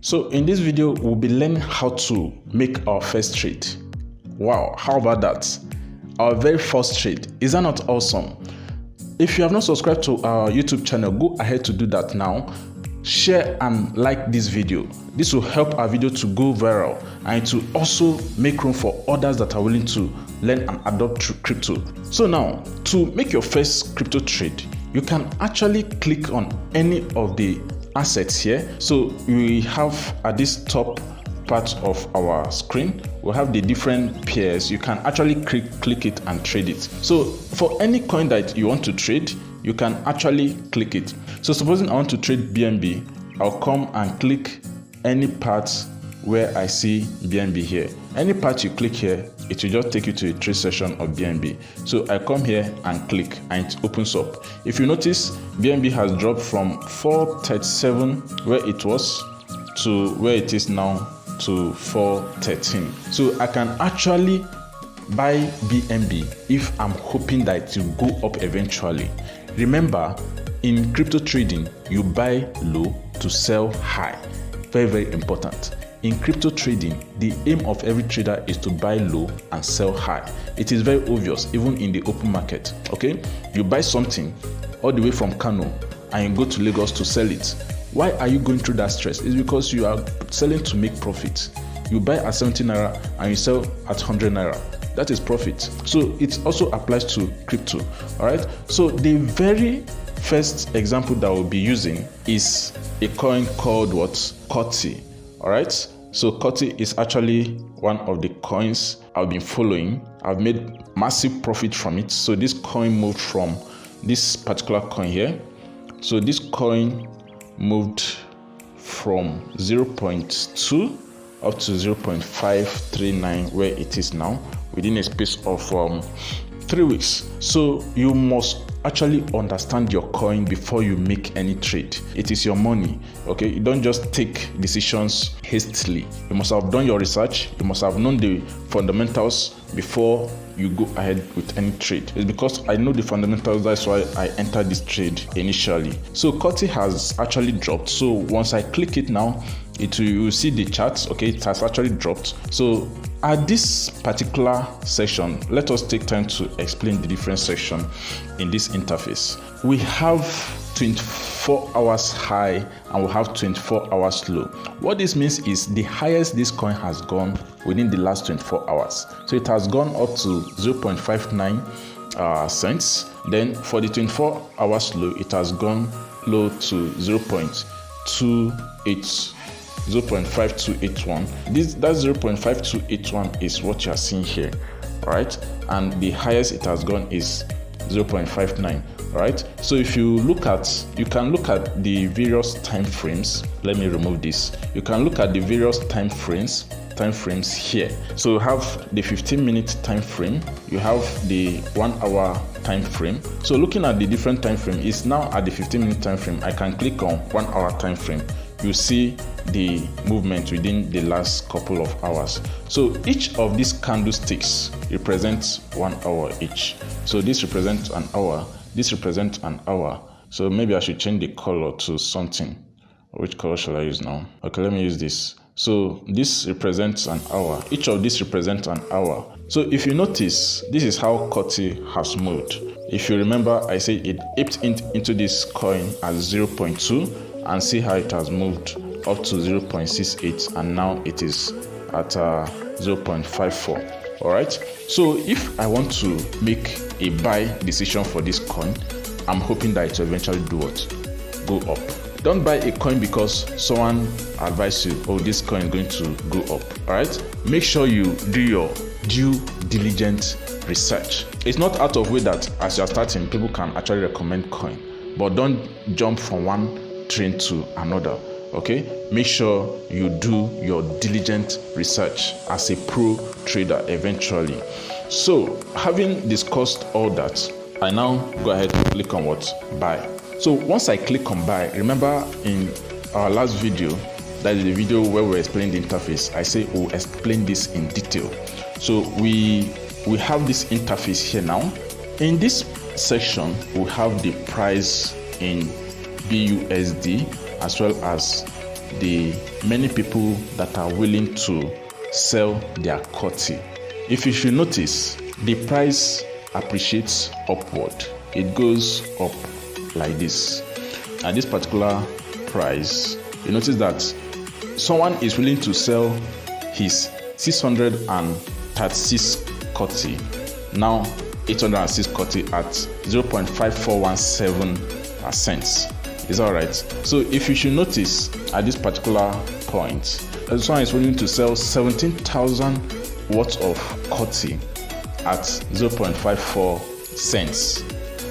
So in this video, we'll be learning how to make our first trade. Wow, how about that? Our very first trade. Is that not awesome? If you have not subscribed to our YouTube channel, go ahead to do that now. Share and like this video. This will help our video to go viral and to also make room for others that are willing to learn and adopt crypto. So now, to make your first crypto trade, you can actually click on any of the assets here. So we have at this top part of our screen, we'll have the different pairs. You can actually click it and trade it. So for any coin that you want to trade, you can actually click it. So supposing I want to trade BNB, I'll come and click any part where I see BNB here. Any part you click here, it will just take you to a trade session of BNB. So I come here and click and it opens up. If you notice, BNB has dropped from 437 where it was to where it is now to 413. So I can actually buy BNB if I'm hoping that it will go up eventually. Remember, in crypto trading, you buy low to sell high. Very, very important. In crypto trading, the aim of every trader is to buy low and sell high. It is very obvious, even in the open market. Okay, you buy something all the way from Kano and you go to Lagos to sell it. Why are you going through that stress? It's because you are selling to make profit. You buy at 70 naira and you sell at 100 naira. That is profit. So it also applies to crypto. All right. So the very first example that we'll be using is a coin called what? Kotti. All right. So Kotti is actually one of the coins I've been following. I've made massive profit from it. So this coin moved from this particular coin here. So this coin moved from 0.2 up to 0.539 where it is now within a space of 3 weeks. So you must actually understand your coin before you make any trade. It is your money, okay? You don't just take decisions hastily. You must have done your research. You must have known the fundamentals before you go ahead with any trade. It's because I know the fundamentals, that's why I entered this trade initially. So Kotti has actually dropped. So once I click it now, you will see the charts. Okay, it has actually dropped. So at this particular section, let us take time to explain the different section in this interface. We have 24 hours high and we have 24 hours low. What this means is the highest this coin has gone within the last 24 hours. So it has gone up to 0.59 cents. Then for the 24 hours low, it has gone low to 0.5281. That 0.5281 is what you are seeing here, all right? And the highest it has gone is 0.59. All right, so if you can look at the various time frames. Let me remove this. You can look at the various time frames here. So you have the 15-minute time frame, you have the 1 hour time frame. So looking at the different time frame, is now at the 15-minute time frame. I can click on 1 hour time frame. You see the movement within the last couple of hours. So each of these candlesticks represents 1 hour each. So this represents an hour. This represents an hour. So maybe I should change the color to something. Which color shall I use now? Okay, let me use this. So this represents an hour. Each of these represents an hour. So if you notice, this is how Kotti has moved. If you remember, I said it aped into this coin at 0.2 and see how it has moved up to 0.68 and now it is at 0.54. All right. So if I want to make a buy decision for this coin, I'm hoping that it will eventually do what? Go up. Don't buy a coin because someone advised you, oh, this coin is going to go up. All right. Make sure you do your due diligence research. It's not out of way that as you're starting, people can actually recommend coin, but don't jump from one train to another. Okay, make sure you do your diligent research as a pro trader eventually. So having discussed all that, I now go ahead and click on what? Buy. So once I click on buy, remember in our last video, that is the video where we explain the interface, I say we'll explain this in detail. So we have this interface here now. In this section, we have the price in BUSD as well as the many people that are willing to sell their COTI. If you should notice, the price appreciates upward. It goes up like this. At this particular price, you notice that someone is willing to sell his 636 COTI, now 806 COTI at 0.5417 cents. Is that right? So if you should notice, at this particular point, someone is willing to sell 17,000 worth of COTI at 0.54 cents.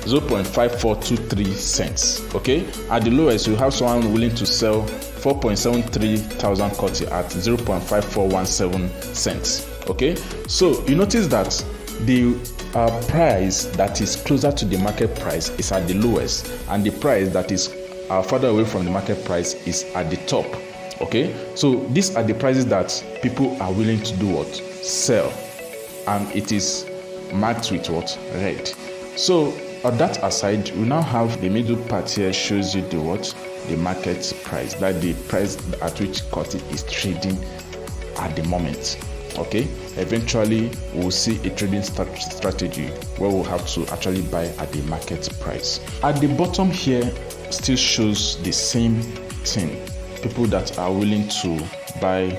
0.5423 cents. Okay, at the lowest, you have someone willing to sell 4.73 thousand COTI at 0.5417 cents. Okay, so you notice that the price that is closer to the market price is at the lowest, and the price that is further away from the market price is at the top. Okay, so these are the prices that people are willing to do what? Sell, and it is marked with what? Red. So that aside, we now have the middle part here, shows you the what? The market price, that the price at which COTI is trading at the moment. Okay, eventually we'll see a trading strategy where we'll have to actually buy at the market price. At the bottom here still shows the same thing. People that are willing to buy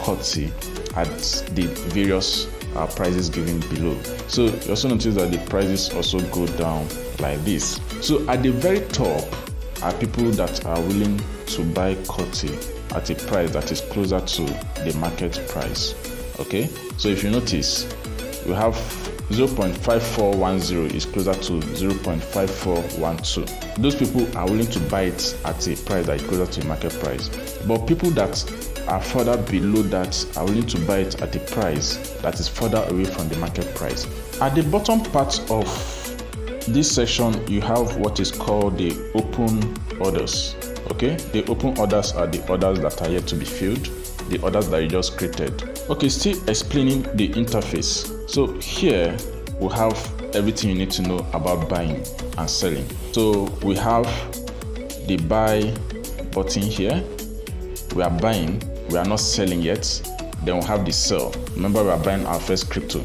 COTI at the various prices given below. So you also notice that the prices also go down like this. So at the very top are people that are willing to buy COTI at a price that is closer to the market price. Okay, so if you notice, we have 0.5410 is closer to 0.5412. Those people are willing to buy it at a price that is closer to the market price. But people that are further below that are willing to buy it at a price that is further away from the market price. At the bottom part of this section, you have what is called the open orders. Okay, the open orders are the orders that are yet to be filled, the orders that you just created. Okay, still explaining the interface. So here we have everything you need to know about buying and selling. So we have the buy button here. We are buying, we are not selling yet. Then we have the sell. Remember, we are buying our first crypto.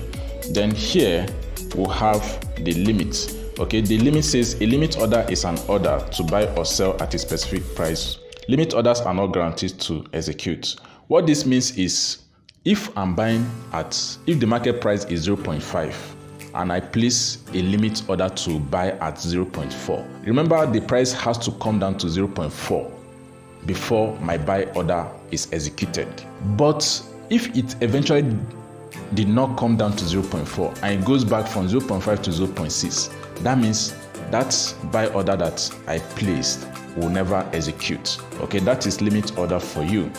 Then here we'll have the limit. Okay, the limit says a limit order is an order to buy or sell at a specific price. Limit orders are not guaranteed to execute. What this means is, if the market price is 0.5 and I place a limit order to buy at 0.4, remember the price has to come down to 0.4 before my buy order is executed. But if it eventually did not come down to 0.4 and it goes back from 0.5 to 0.6, that means that buy order that I placed will never execute. Okay, that is limit order for you.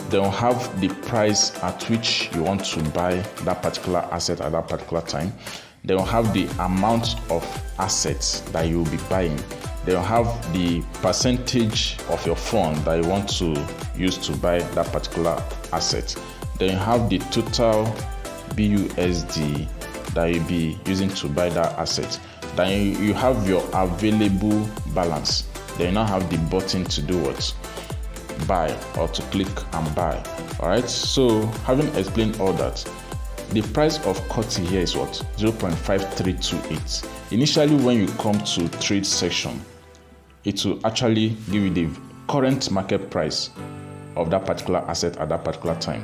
Then we'll have the price at which you want to buy that particular asset at that particular time. Then we'll have the amount of assets that you will be buying. Then we'll have the percentage of your fund that you want to use to buy that particular asset. Then you have the total BUSD that you'll be using to buy that asset. Then you have your available balance. Then you now have the button to do what? Buy, or to click and buy. Alright, so having explained all that, the price of COTI here is what? 0.5328. Initially, when you come to trade section, it will actually give you the current market price of that particular asset at that particular time.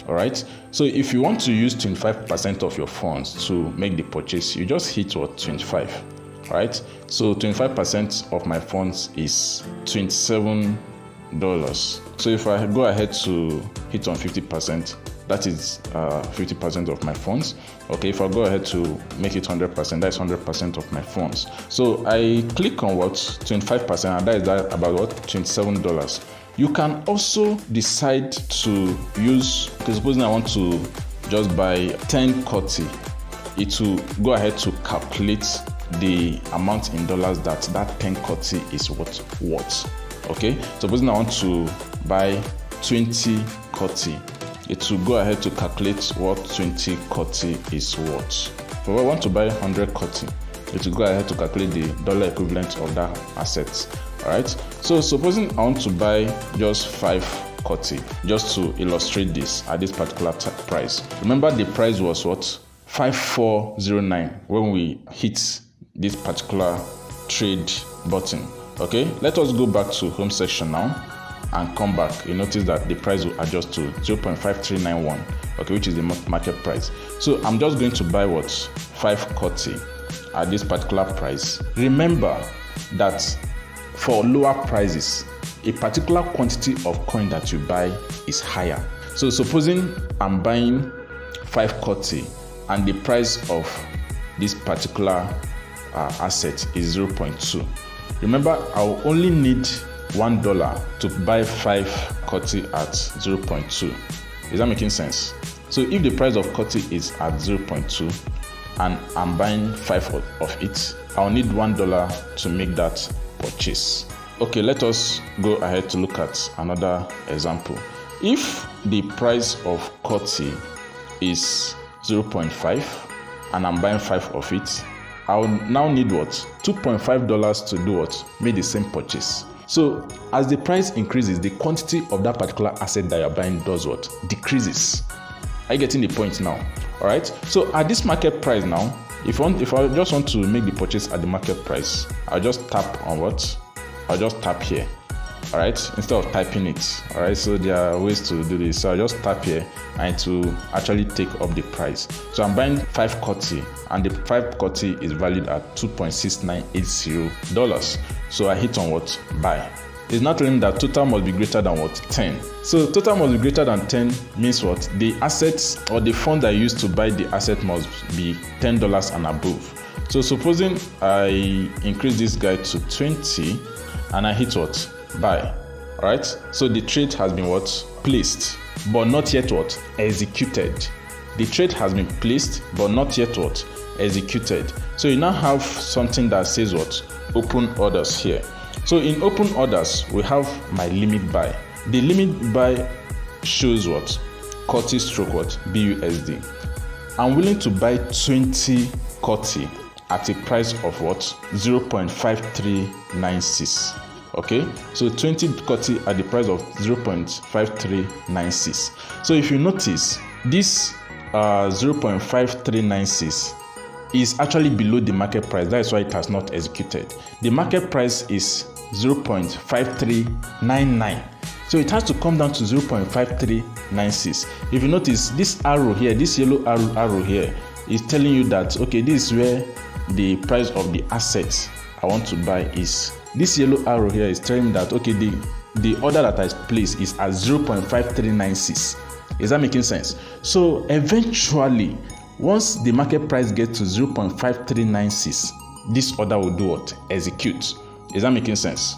Alright, so if you want to use 25% of your funds to make the purchase, you just hit what? 25. Alright, so 25% of my funds is $27. So if I go ahead to hit on 50%, that is 50% of my funds. Okay, if I go ahead to make it 100%, that's 100% of my funds. So I click on what? 25%, and that is about what? $27. You can also decide to use, okay, supposing I want to just buy 10 COTI, it will go ahead to calculate the amount in dollars that 10 COTI is worth. Okay, supposing I want to buy 20 COTI, it will go ahead to calculate what 20 COTI is worth. If I want to buy 100 COTI, it will go ahead to calculate the dollar equivalent of that asset. All right. So supposing I want to buy just 5 COTI, just to illustrate this at this particular price. Remember the price was what? 5409 when we hit this particular trade button. Okay, let us go back to home section now and come back. You notice that the price will adjust to 0.5391, okay, which is the market price. So I'm just going to buy what? 5 COTI at this particular price. Remember that for lower prices, a particular quantity of coin that you buy is higher. So supposing I'm buying 5 COTI and the price of this particular asset is 0.2. Remember, I'll only need $1 to buy 5 COTI at 0.2. Is that making sense? So if the price of COTI is at 0.2 and I'm buying 5 of it, I'll need $1 to make that purchase. Okay, let us go ahead to look at another example. If the price of COTI is 0.5 and I'm buying 5 of it, I'll now need what? $2.5 to do what? Make the same purchase. So as the price increases, the quantity of that particular asset that you're buying does what? Decreases. Are you getting the point now? All right. So at this market price now, if I just want to make the purchase at the market price, I'll just tap on what? I'll just tap here. All right, instead of typing it. All right, so there are ways to do this. So I'll just tap here and to actually take up the price. So I'm buying 5 COTI and the 5 COTI is valued at $2.6980. So I hit on what? Buy. It's not telling that total must be greater than what? 10. So total must be greater than 10 means what? The assets or the fund I used to buy the asset must be $10 and above. So supposing I increase this guy to 20 and I hit what? Buy. All right, so the trade has been what? Placed, but not yet what? Executed. The trade has been placed, but not yet what? Executed. So you now have something that says what? Open orders here. So in open orders, we have my limit buy. The limit buy shows what? COTI stroke what? BUSD. I'm willing to buy 20 COTI at a price of what? 0.5396. Okay, so 20 COTI at the price of 0.5396. So if you notice, this 0.5396 is actually below the market price. That is why it has not executed. The market price is 0.5399. So it has to come down to 0.5396. If you notice, this arrow here, this yellow arrow here is telling you that, okay, this is where the price of the asset I want to buy is. This yellow arrow here is telling me that, okay, the order that I placed is at 0.5396. Is that making sense? So eventually, once the market price gets to 0.5396, this order will do what? Execute. Is that making sense?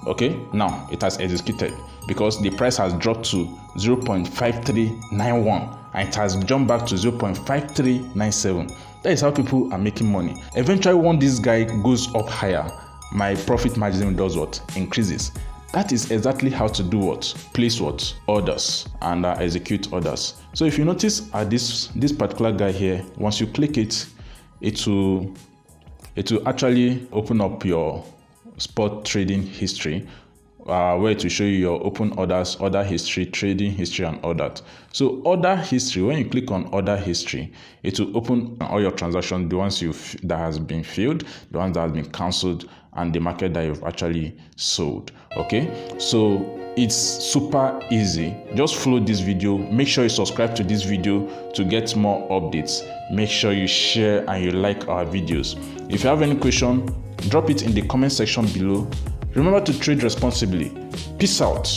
Okay, now it has executed because the price has dropped to 0.5391 and it has jumped back to 0.5397. That is how people are making money. Eventually, when this guy goes up higher, my profit margin does what? Increases. That is exactly how to do what? Place what? Orders and execute orders. So if you notice at this particular guy here, once you click it, it will actually open up your spot trading history, where to show you your open orders, order history, trading history, and all that. So order history, when you click on order history, it will open all your transactions, the ones that has been filled, the ones that has been cancelled, and the market that you've actually sold. Okay, so it's super easy. Just follow this video. Make sure you subscribe to this video to get more updates. Make sure you share and you like our videos. If you have any question, drop it in the comment section below. Remember to trade responsibly. Peace out.